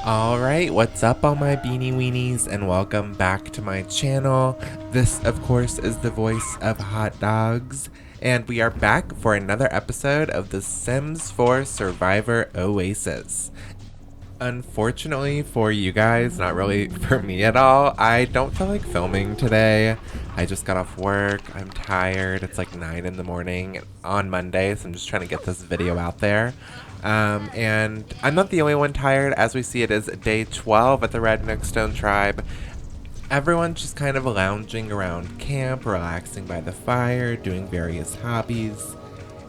Alright, what's up all my beanie weenies and welcome back to my channel. This of course is the voice of Hot Dogs and we are back for another episode of The Sims 4 Survivor Oasis. Unfortunately for you guys, not really for me at all, I don't feel like filming today. I just got off work, I'm tired, it's like 9 in the morning on Monday, so I'm just trying to get this video out there. And I'm not the only one tired. As we see, it is day 12 at the Red Nookstone Tribe. Everyone's just kind of lounging around camp, relaxing by the fire, doing various hobbies.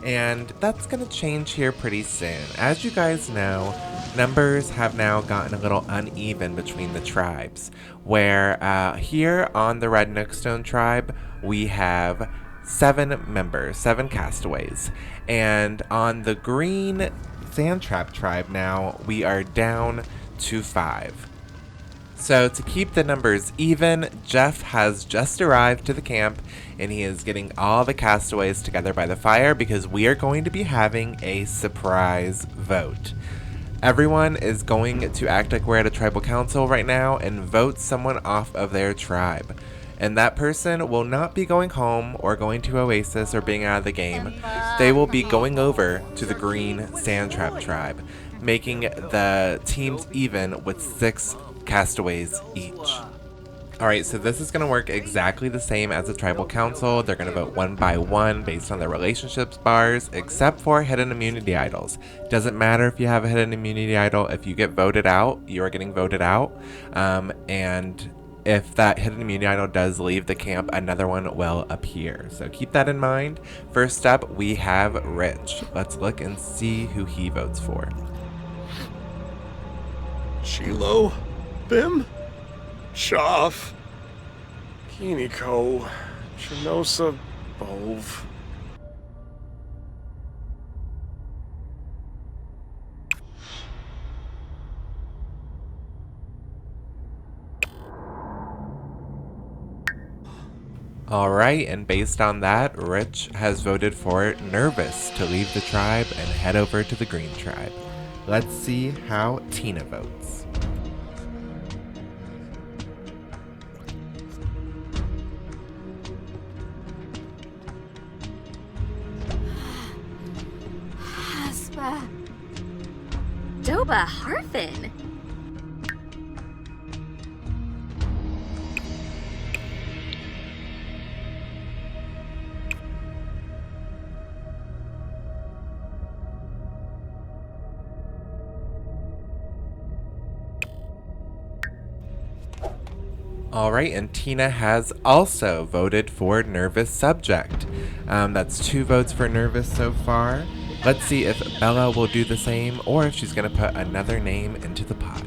And that's going to change here pretty soon. As you guys know, numbers have now gotten a little uneven between the tribes, where here on the Red Nookstone Tribe, we have 7 members, 7 castaways. And on the Green Sandtrap Tribe now, we are down to 5. So to keep the numbers even, Jeff has just arrived to the camp and he is getting all the castaways together by the fire because we are going to be having a surprise vote. Everyone is going to act like we're at a tribal council right now and vote someone off of their tribe. And that person will not be going home or going to Oasis or being out of the game. They will be going over to the Green Sandtrap Tribe, making the teams even with 6 castaways each. Alright, so this is going to work exactly the same as a tribal council. They're going to vote one by one based on their relationships bars, except for hidden immunity idols. Doesn't matter if you have a hidden immunity idol. If you get voted out, you are getting voted out. And if that hidden immunity idol does leave the camp, another one will appear. So keep that in mind. First up, we have Rich. Let's look and see who he votes for. Chilo, Bim, Shav, Kiniko, Chinosa, Bove. Alright, and based on that, Rich has voted for Nervous to leave the tribe and head over to the Green Tribe. Let's see how Tina votes. Haspa. Doba Harfin. Alright, and Tina has also voted for Nervous Subject. That's 2 votes for Nervous so far. Let's see if Bella will do the same or if she's going to put another name into the pot.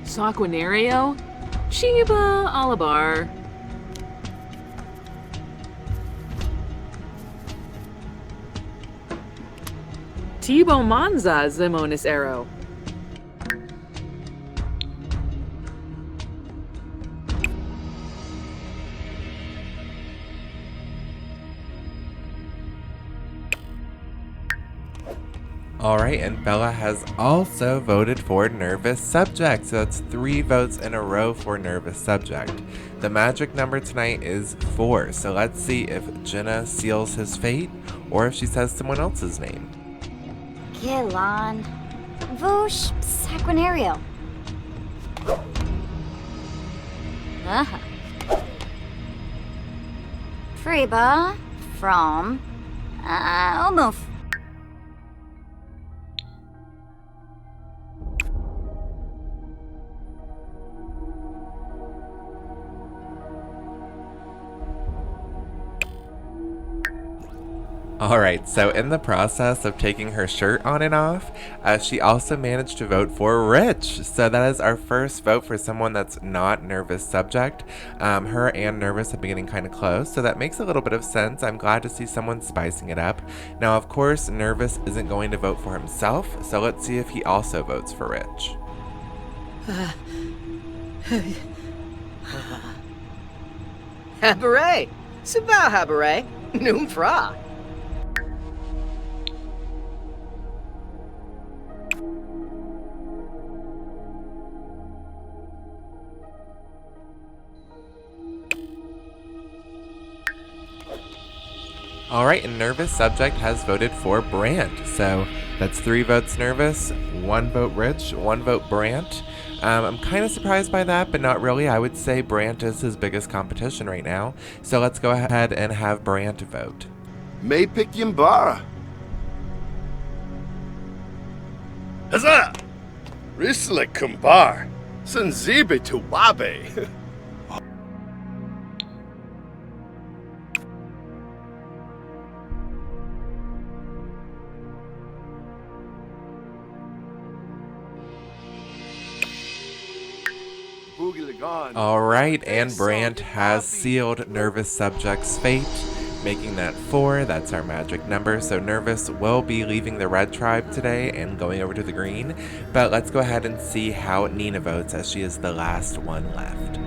Sanguinario, Chiba Alabar. Tibo Manza Zimonis Arrow. Alright, and Bella has also voted for Nervous Subject, so that's 3 votes in a row for Nervous Subject. The magic number tonight is 4, so let's see if Jenna seals his fate or if she says someone else's name. Gilon. Vosh Sanguinario. Freba from Omuf. Alright, so in the process of taking her shirt on and off, she also managed to vote for Rich. So that is our first vote for someone that's not Nervous Subject. Her and Nervous have been getting kind of close, so that makes a little bit of sense. I'm glad to see someone spicing it up. Now, of course, Nervous isn't going to vote for himself, so let's see if he also votes for Rich. Beret! Subao habare, noom fra. All right, and Nervous Subject has voted for Brant. So that's 3 votes Nervous, 1 vote Rich, 1 vote Brant. I'm kind of surprised by that, but not really. I would say Brant is his biggest competition right now. So let's go ahead and have Brant vote. May pick Yimbara. Huzzah! Risle kumbar. Sanzibe to wabe. All right, and Brant has sealed Nervous Subject's fate, making that 4. That's our magic number. So Nervous will be leaving the red tribe today and going over to the green. But let's go ahead and see how Nina votes, as she is the last one left.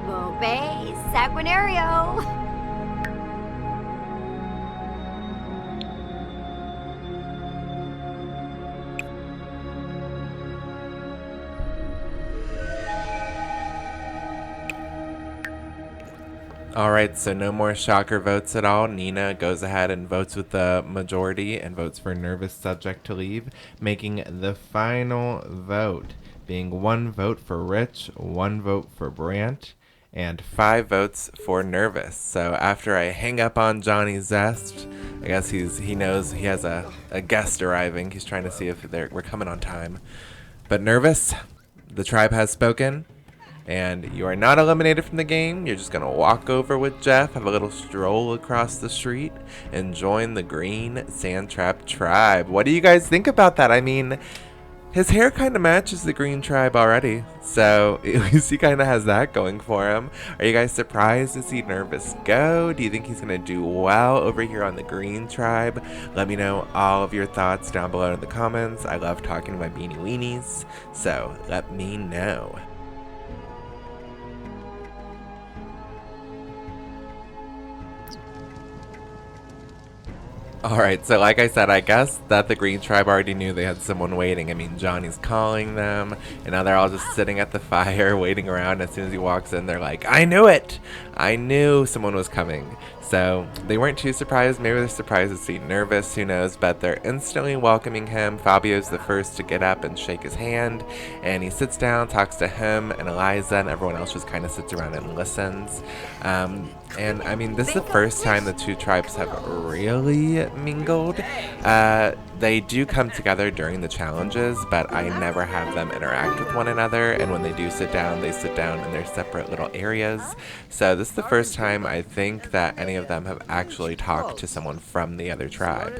Bobe Sanguinario. Alright, so no more shocker votes at all. Nina goes ahead and votes with the majority and votes for Nervous Subject to leave, making the final vote being 1 vote for Rich, 1 vote for Brant, and 5 votes for Nervous. So after I hang up on Johnny Zest, I guess he knows he has a guest arriving. He's trying to see if we're coming on time. But Nervous, the tribe has spoken. And you are not eliminated from the game. You're just going to walk over with Jeff, have a little stroll across the street, and join the Green Sandtrap tribe. What do you guys think about that? I mean, his hair kind of matches the Green tribe already. So at least he kind of has that going for him. Are you guys surprised to see Nervous go? Do you think he's going to do well over here on the Green tribe? Let me know all of your thoughts down below in the comments. I love talking to my beanie weenies. So let me know. Alright, so like I said, I guess that the Green Tribe already knew they had someone waiting. I mean, Johnny's calling them, and now they're all just sitting at the fire, waiting around. As soon as he walks in, they're like, I knew it! I knew someone was coming. So they weren't too surprised. Maybe they're surprised to see Nervous, who knows, but they're instantly welcoming him. Fabio's the first to get up and shake his hand, and he sits down, talks to him and Eliza, and everyone else just kind of sits around and listens. And I mean, this is the first time the 2 tribes have really mingled. They do come together during the challenges, but I never have them interact with one another, and when they do sit down, they sit down in their separate little areas. So this is the first time I think that any of them have actually talked to someone from the other tribe.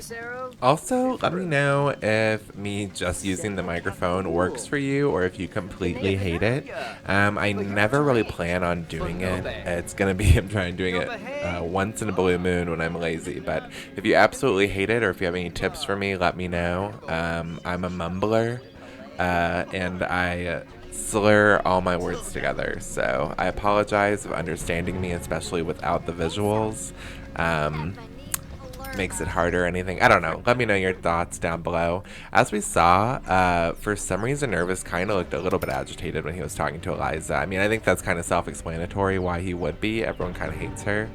Also, let me know if me just using the microphone works for you, or if you completely hate it. I never really plan on doing it. It's gonna be I'm trying doing it once in a blue moon when I'm lazy. But if you absolutely hate it, or if you have any tips for me, let me know. I'm a mumbler, and I slur all my words together, so I apologize for understanding me, especially without the visuals. Makes it harder or anything. I don't know. Let me know your thoughts down below. As we saw, for some reason, Nervous kind of looked a little bit agitated when he was talking to Eliza. I mean, I think that's kind of self-explanatory why he would be. Everyone kind of hates her.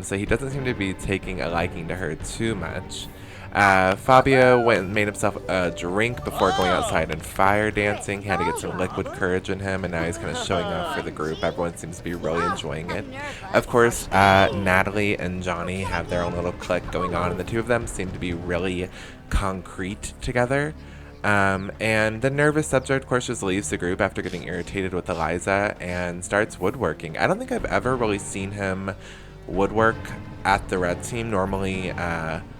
So he doesn't seem to be taking a liking to her too much. Fabio went and made himself a drink before going outside and fire dancing. He had to get some liquid courage in him, and now he's kind of showing off for the group. Everyone seems to be really enjoying it. Of course, Natalie and Johnny have their own little clique going on, and the 2 of them seem to be really concrete together. And the Nervous Subject, of course, just leaves the group after getting irritated with Eliza and starts woodworking. I don't think I've ever really seen him woodwork at the red team. Normally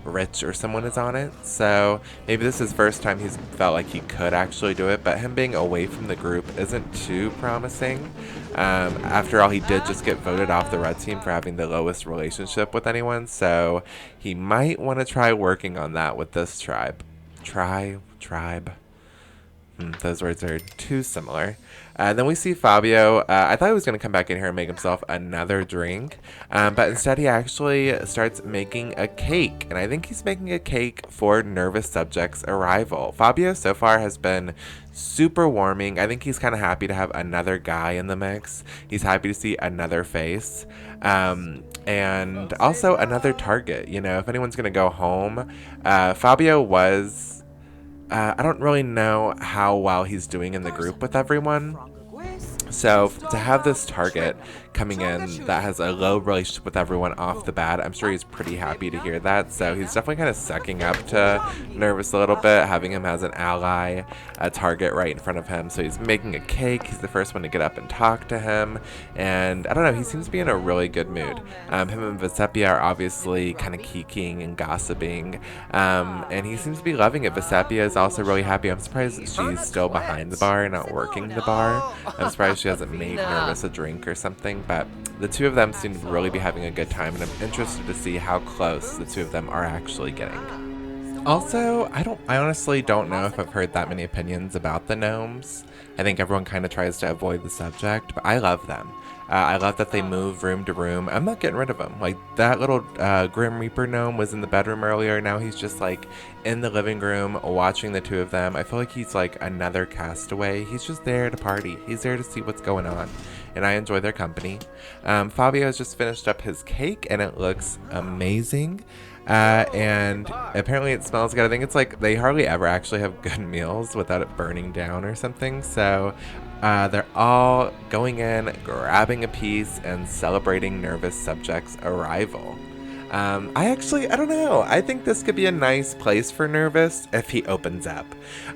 Rich or someone is on it, so maybe this is the first time he's felt like he could actually do it, but him being away from the group isn't too promising. After all, he did just get voted off the red team for having the lowest relationship with anyone, so he might want to try working on that with this tribe. tribe. Those words are too similar. Then we see Fabio. I thought he was going to come back in here and make himself another drink. But instead he actually starts making a cake. And I think he's making a cake for nervous subjects' arrival. Fabio so far has been super warming. I think he's kind of happy to have another guy in the mix. He's happy to see another face. And also another target. You know, if anyone's going to go home, Fabio was... I don't really know how well he's doing in the group with everyone. So to have this target coming in that has a low relationship with everyone off the bat, I'm sure he's pretty happy to hear that. So he's definitely kind of sucking up to Nervous a little bit, having him as an ally, a target right in front of him. So he's making a cake. He's the first one to get up and talk to him. And I don't know, he seems to be in a really good mood. Him and Vesepia are obviously kind of kikiing and gossiping. And he seems to be loving it. Vesepia is also really happy. I'm surprised she's still behind the bar and not working the bar. I'm surprised she hasn't made Nervous a drink or something, but the two of them seem to really be having a good time, and I'm interested to see how close the two of them are actually getting. Also, I honestly don't know if I've heard that many opinions about the gnomes. I think everyone kind of tries to avoid the subject, but I love them. I love that they move room to room. I'm not getting rid of them. Like, that little Grim Reaper gnome was in the bedroom earlier. Now he's just, like, in the living room watching the two of them. I feel like he's, like, another castaway. He's just there to party. He's there to see what's going on. And I enjoy their company. Fabio has just finished up his cake, and it looks amazing. And apparently it smells good. I think it's like they hardly ever actually have good meals without it burning down or something. So they're all going in, grabbing a piece, and celebrating Nervous Subject's arrival. I don't know. I think this could be a nice place for Nervous if he opens up.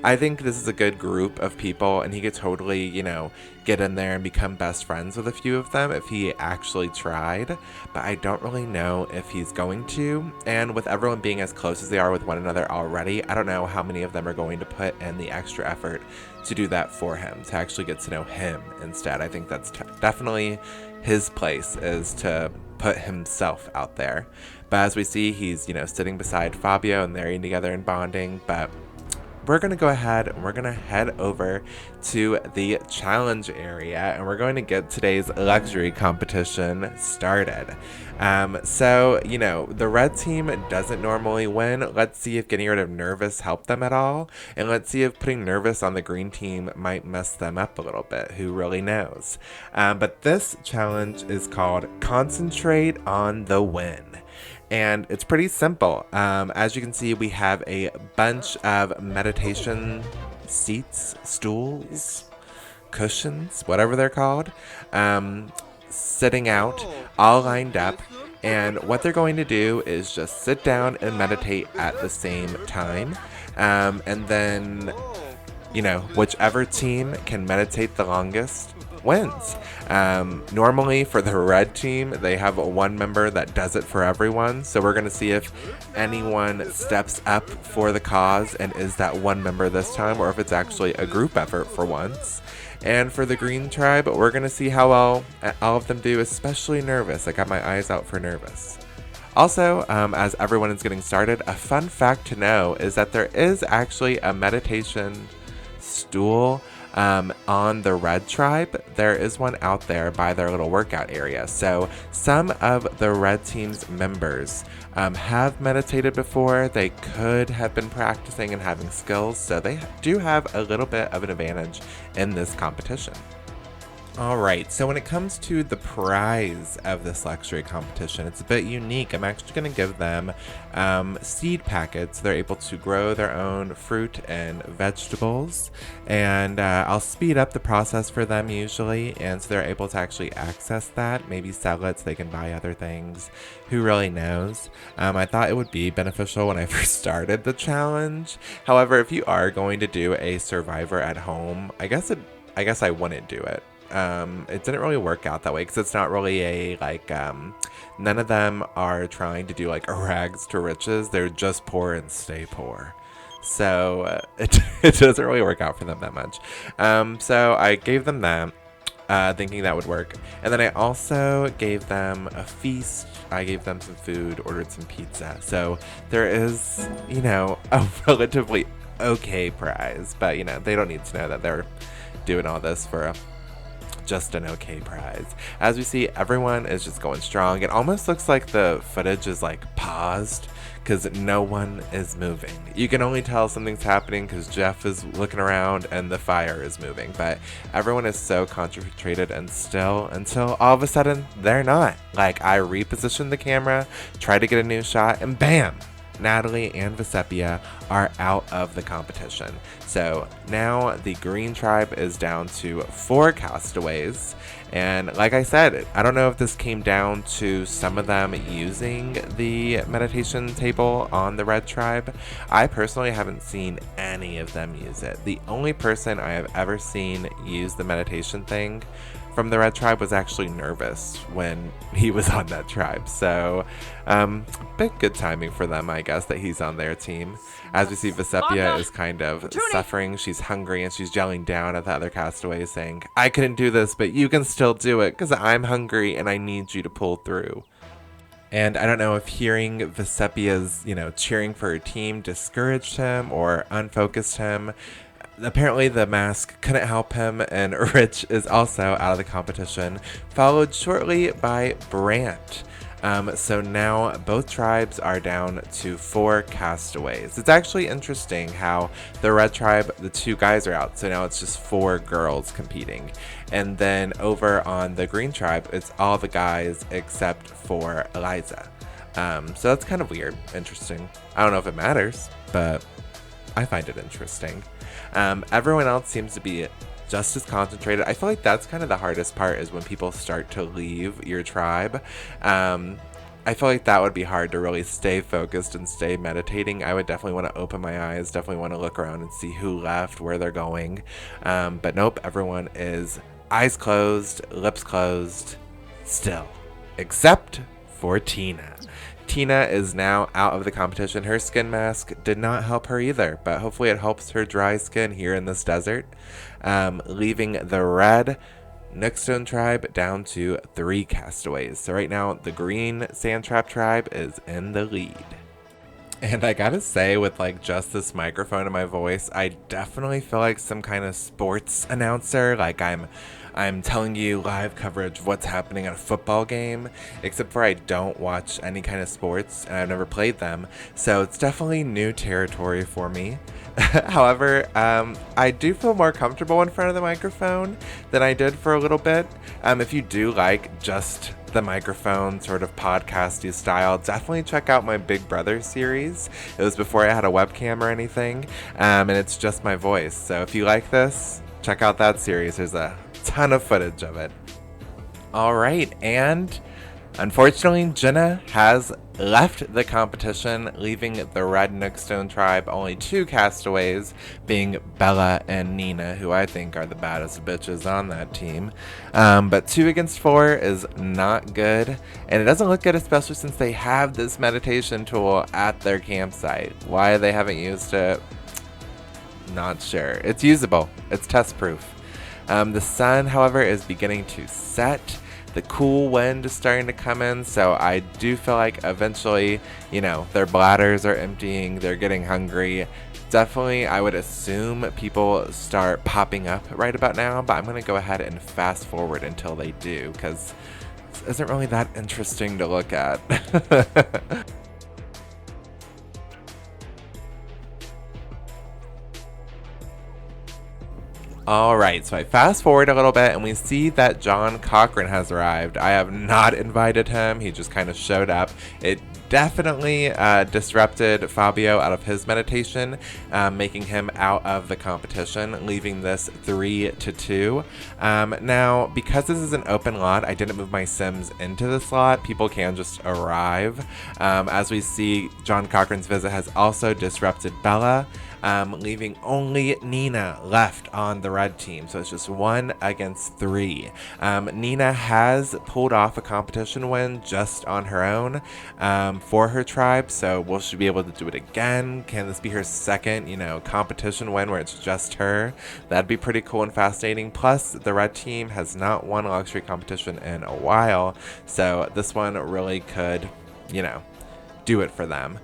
I think this is a good group of people, and he could totally, you know, get in there and become best friends with a few of them if he actually tried. But I don't really know if he's going to. And with everyone being as close as they are with one another already, I don't know how many of them are going to put in the extra effort to do that for him, to actually get to know him instead. I think that's definitely his place, is to put himself out there. But as we see, he's, you know, sitting beside Fabio and they're eating together and bonding. But we're going to go ahead and we're going to head over to the challenge area, and we're going to get today's luxury competition started. So, you know, the red team doesn't normally win. Let's see if getting rid of Nervous helped them at all. And let's see if putting Nervous on the green team might mess them up a little bit. Who really knows? But this challenge is called Concentrate on the Win. And it's pretty simple. As you can see, we have a bunch of meditation seats, stools, cushions, whatever they're called, sitting out, all lined up. And what they're going to do is just sit down and meditate at the same time. And then, you know, whichever team can meditate the longest wins. Normally for the red team, they have one member that does it for everyone. So we're going to see if anyone steps up for the cause and is that one member this time, or if it's actually a group effort for once. And for the green tribe, we're going to see how well all of them do, especially Nervous. I got my eyes out for Nervous. Also, as everyone is getting started, a fun fact to know is that there is actually a meditation stool on the red tribe. There is one out there by their little workout area. So some of the red team's members have meditated before. They could have been practicing and having skills, so they do have a little bit of an advantage in this competition. Alright, so when it comes to the prize of this luxury competition, it's a bit unique. I'm actually going to give them seed packets. They're able to grow their own fruit and vegetables, and I'll speed up the process for them usually, and so they're able to actually access that, maybe sell it so they can buy other things. Who really knows? I thought it would be beneficial when I first started the challenge. However, if you are going to do a survivor at home, I guess I wouldn't do it. It didn't really work out that way because it's not really a, like, none of them are trying to do, like, a rags to riches. They're just poor and stay poor. So it doesn't really work out for them that much. So I gave them that, thinking that would work. And then I also gave them a feast. I gave them some food, ordered some pizza. So there is, you know, a relatively okay prize. But, you know, they don't need to know that they're doing all this for just an okay prize. As we see, everyone is just going strong. It almost looks like the footage is like paused because no one is moving. You can only tell something's happening because Jeff is looking around and the fire is moving, but everyone is so concentrated and still until all of a sudden they're not. Like, I repositioned the camera, tried to get a new shot, and bam! Natalie and Vesepia are out of the competition. So now the Green Tribe is down to 4 castaways. And like I said, I don't know if this came down to some of them using the meditation table on the Red Tribe. I personally haven't seen any of them use it. The only person I have ever seen use the meditation thing from the Red Tribe was actually Nervous when he was on that tribe. So, bit good timing for them, I guess, that he's on their team. As we see, Vesepia is kind of suffering. She's hungry and she's yelling down at the other castaways saying, I couldn't do this, but you can still do it because I'm hungry and I need you to pull through. And I don't know if hearing Vesepia's, cheering for her team discouraged him or unfocused him. Apparently the mask couldn't help him, and Rich is also out of the competition, followed shortly by Brant. So now both tribes are down to 4 castaways. It's actually interesting how the Red Tribe, the 2 guys are out, so now it's just 4 girls competing. And then over on the Green Tribe, it's all the guys except for Eliza. So that's kind of weird, interesting. I don't know if it matters, but I find it interesting. Everyone else seems to be just as concentrated. I feel like that's kind of the hardest part, is when people start to leave your tribe. I feel like that would be hard to really stay focused and stay meditating. I would definitely want to open my eyes, definitely want to look around and see who left, where they're going. But nope, everyone is eyes closed, lips closed, still, except for Tina. Tina is now out of the competition. Her skin mask did not help her either, but hopefully it helps her dry skin here in this desert. Leaving the Red Nookstone Tribe down to 3 castaways. So right now, the Green Sand Trap Tribe is in the lead. And I gotta say, with like just this microphone in my voice, I definitely feel like some kind of sports announcer. Like I'm telling you live coverage of what's happening at a football game, except for I don't watch any kind of sports and I've never played them. So it's definitely new territory for me. However, I do feel more comfortable in front of the microphone than I did for a little bit. If you do like just the microphone sort of podcasty style, definitely check out my Big Brother series. It was before I had a webcam or anything, and it's just my voice. So if you like this, check out that series. There's a ton of footage of it. All right, and unfortunately, Jenna has left the competition, leaving the Red Nookstone Tribe only 2 castaways, being Bella and Nina, who I think are the baddest bitches on that team. But 2 against 4 is not good, and it doesn't look good, especially since they have this meditation tool at their campsite. Why they haven't used it, not sure. It's usable. It's test proof. The sun, however, is beginning to set. The cool wind is starting to come in, so I do feel like eventually, their bladders are emptying, they're getting hungry. Definitely, I would assume people start popping up right about now, but I'm going to go ahead and fast forward until they do, because this isn't really that interesting to look at. Alright, so I fast forward a little bit and we see that John Cochran has arrived. I have not invited him, he just kind of showed up. It definitely disrupted Fabio out of his meditation, making him out of the competition, leaving this 3-2. Now, because this is an open lot, I didn't move my Sims into the slot. People can just arrive. As we see, John Cochran's visit has also disrupted Bella, leaving only Nina left on the red team. So it's just 1 against 3. Nina has pulled off a competition win just on her own for her tribe. So will she be able to do it again? Can this be her second, competition win where it's just her? That'd be pretty cool and fascinating. Plus, the red team has not won a luxury competition in a while. So this one really could, do it for them.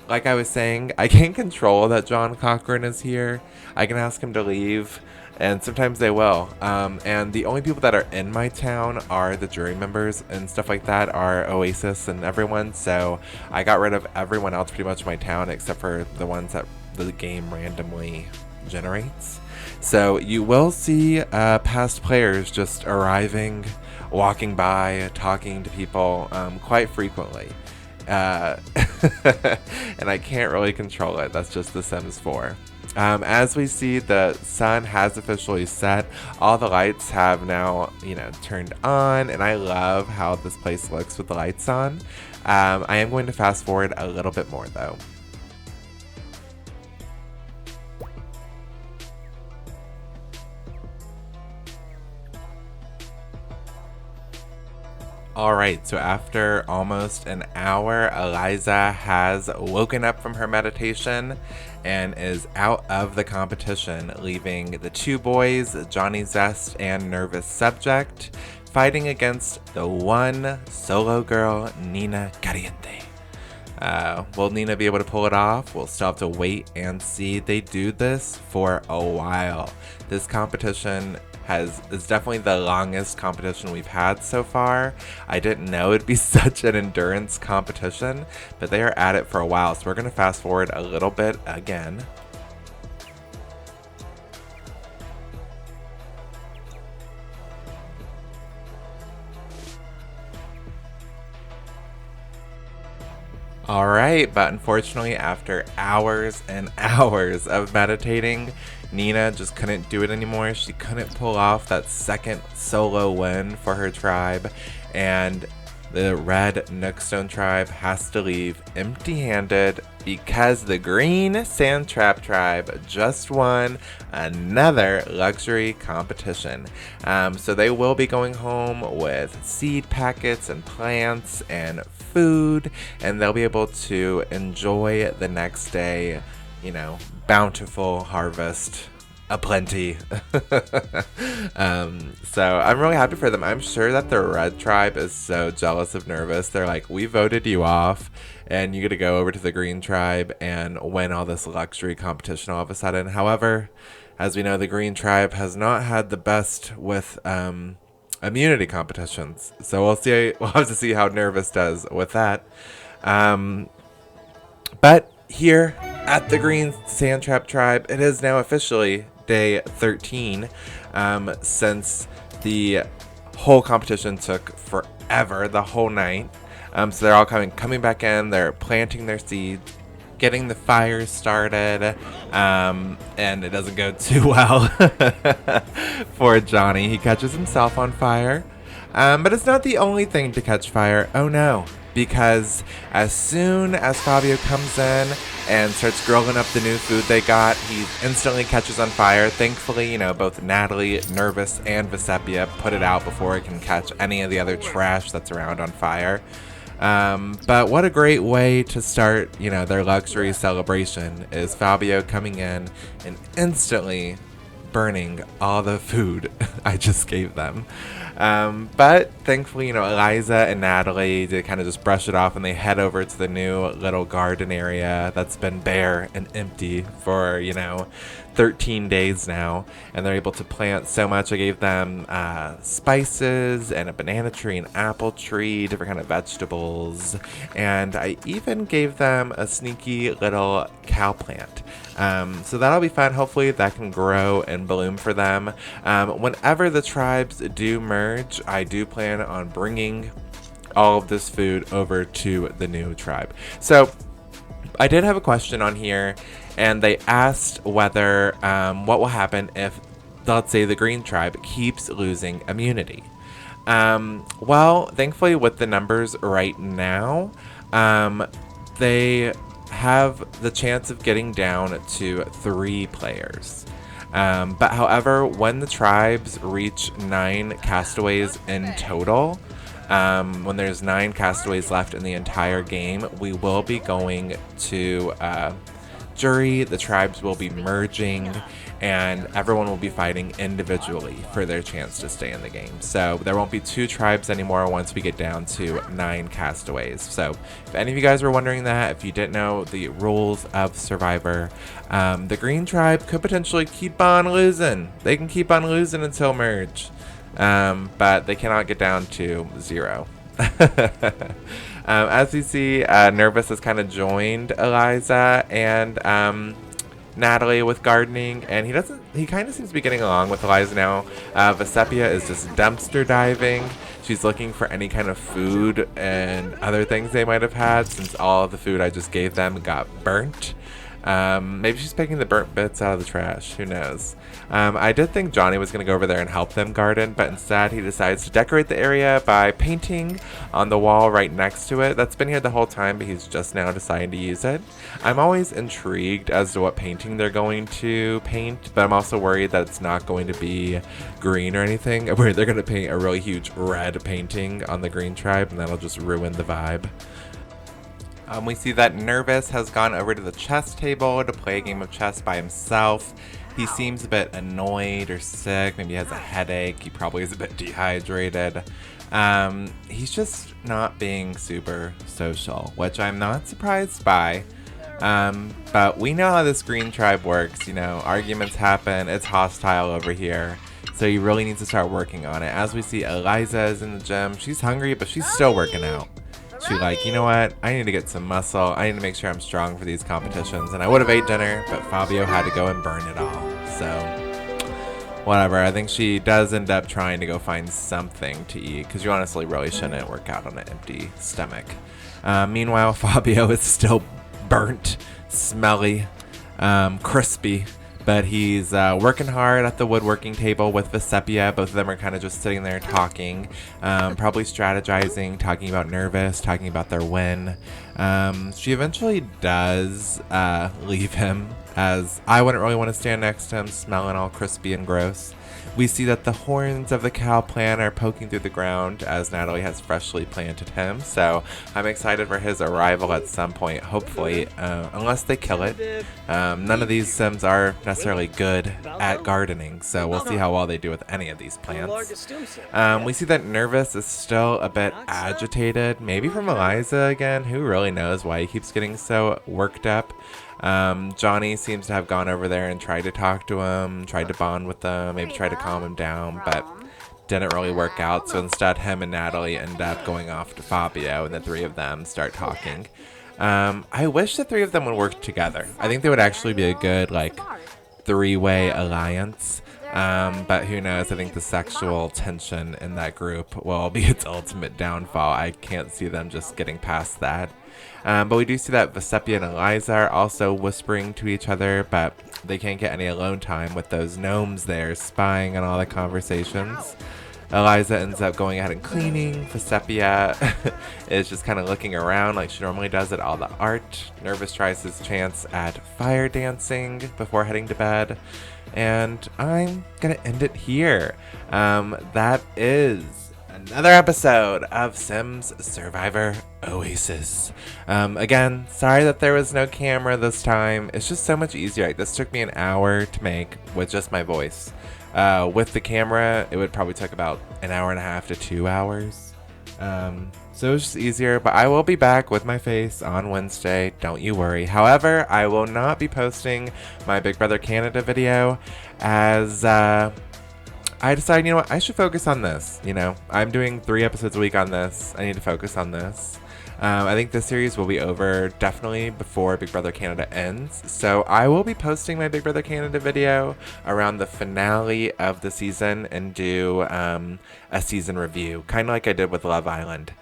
like I was saying, I can't control that John Cochran is here. I can ask him to leave, and sometimes they will. And the only people that are in my town are the jury members and stuff like that, are Oasis and everyone. So I got rid of everyone else pretty much in my town except for the ones that the game randomly generates. So you will see past players just arriving, walking by, talking to people quite frequently. And I can't really control it. That's just The Sims 4. As we see, the sun has officially set. All the lights have now, turned on, and I love how this place looks with the lights on. I am going to fast forward a little bit more though. Alright, so after almost an hour, Eliza has woken up from her meditation and is out of the competition, leaving the two boys, Johnny Zest and Nervous Subject, fighting against the one solo girl, Nina Caliente. Will Nina be able to pull it off? We'll still have to wait and see. They do this for a while. This competition is definitely the longest competition we've had so far. I didn't know it'd be such an endurance competition, but they are at it for a while. So we're going to fast forward a little bit again. Alright, but unfortunately after hours and hours of meditating, Nina just couldn't do it anymore. She couldn't pull off that second solo win for her tribe, and the red Nookstone tribe has to leave empty-handed because the green Sandtrap tribe just won another luxury competition. So they will be going home with seed packets and plants and food, and they'll be able to enjoy the next day, bountiful harvest aplenty. So I'm really happy for them. I'm sure that the red tribe is so jealous of Nervous. They're like, we voted you off and you get to go over to the green tribe and win all this luxury competition all of a sudden. However, as we know, the green tribe has not had the best with immunity competitions. So we'll have to see how Nervous does with that. But here at the green Sandtrap tribe, it is now officially day 13, since the whole competition took forever, the whole night. So they're all coming back in, they're planting their seeds, getting the fires started, and it doesn't go too well for Johnny. He catches himself on fire, but it's not the only thing to catch fire. Oh no, because as soon as Fabio comes in and starts grilling up the new food they got, he instantly catches on fire. Thankfully, both Natalie, Nervous, and Vesepia put it out before it can catch any of the other trash that's around on fire. But what a great way to start, their luxury celebration is Fabio coming in and instantly burning all the food I just gave them. But thankfully, Eliza and Natalie, they kind of just brush it off and they head over to the new little garden area that's been bare and empty for, 13 days now, and they're able to plant so much. I gave them spices and a banana tree, an apple tree, different kind of vegetables, and I even gave them a sneaky little cow plant. So that'll be fun. Hopefully that can grow and bloom for them. Whenever the tribes do merge, I do plan on bringing all of this food over to the new tribe. So I did have a question on here, and they asked whether what will happen if, let's say, the green tribe keeps losing immunity. Well, thankfully with the numbers right now, they have the chance of getting down to 3 players. But however, when the tribes reach 9 castaways in total, when there's 9 castaways left in the entire game, we will be going to jury. The tribes will be merging, and everyone will be fighting individually for their chance to stay in the game. So there won't be 2 tribes anymore once we get down to 9 castaways. So if any of you guys were wondering that, if you didn't know the rules of Survivor, the green tribe could potentially keep on losing. They can keep on losing until merge, but they cannot get down to 0. As you see, Nervous has kind of joined Eliza and Natalie with gardening, and he kind of seems to be getting along with Eliza now. Vesepia is just dumpster diving. She's looking for any kind of food and other things they might have had, since all of the food I just gave them got burnt. Maybe she's picking the burnt bits out of the trash. Who knows? I did think Johnny was going to go over there and help them garden, but instead he decides to decorate the area by painting on the wall right next to it. That's been here the whole time, but he's just now deciding to use it. I'm always intrigued as to what painting they're going to paint, but I'm also worried that it's not going to be green or anything, where they're going to paint a really huge red painting on the green tribe, and that'll just ruin the vibe. We see that Nervous has gone over to the chess table to play a game of chess by himself. He seems a bit annoyed or sick. Maybe he has a headache. He probably is a bit dehydrated. He's just not being super social, which I'm not surprised by. But we know how this green tribe works. You know, arguments happen. It's hostile over here. So he really needs to start working on it. As we see, Eliza is in the gym. She's hungry, but she's still working out. She's like, you know what? I need to get some muscle. I need to make sure I'm strong for these competitions. And I would have ate dinner, but Fabio had to go and burn it all. So, whatever. I think she does end up trying to go find something to eat, because you honestly really shouldn't work out on an empty stomach. Meanwhile, Fabio is still burnt, smelly, crispy. But he's working hard at the woodworking table with Vesepia. Both of them are kind of just sitting there talking, probably strategizing, talking about Nervous, talking about their win. She eventually does leave him, as I wouldn't really want to stand next to him smelling all crispy and gross. We see that the horns of the cow plant are poking through the ground as Natalie has freshly planted him. So I'm excited for his arrival at some point, hopefully, unless they kill it. None of these Sims are necessarily good at gardening, so we'll see how well they do with any of these plants. We see that Nervous is still a bit agitated, maybe from Eliza again. Who really knows why he keeps getting so worked up. Johnny seems to have gone over there and tried to talk to him, tried to bond with them, maybe tried to calm him down, but didn't really work out. So instead, him and Natalie end up going off to Fabio, and the 3 of them start talking. I wish the 3 of them would work together. I think they would actually be a good, like, 3-way alliance. But who knows? I think the sexual tension in that group will be its ultimate downfall. I can't see them just getting past that. But we do see that Vesepia and Eliza are also whispering to each other, but they can't get any alone time with those gnomes there spying on all the conversations. Eliza ends up going ahead and cleaning. Vesepia is just kind of looking around like she normally does at all the art. Nervous tries his chance at fire dancing before heading to bed. And I'm going to end it here. That is another episode of Sims Survivor Oasis. Again, sorry that there was no camera this time. It's just so much easier. Like, this took me an hour to make with just my voice. With the camera, it would probably take about an hour and a half to 2 hours. So it was just easier, but I will be back with my face on Wednesday, don't you worry. However, I will not be posting my Big Brother Canada video, as I decided, you know what, I should focus on this. You know, I'm doing 3 episodes a week on this. I need to focus on this. I think this series will be over definitely before Big Brother Canada ends. So I will be posting my Big Brother Canada video around the finale of the season and do a season review, kind of like I did with Love Island.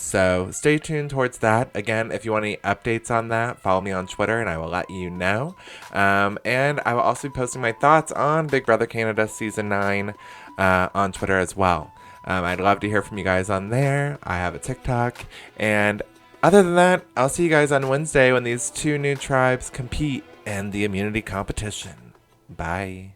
So stay tuned towards that. Again, if you want any updates on that, follow me on Twitter and I will let you know. And I will also be posting my thoughts on Big Brother Canada Season 9 on Twitter as well. I'd love to hear from you guys on there. I have a TikTok. And other than that, I'll see you guys on Wednesday when these 2 new tribes compete in the immunity competition. Bye.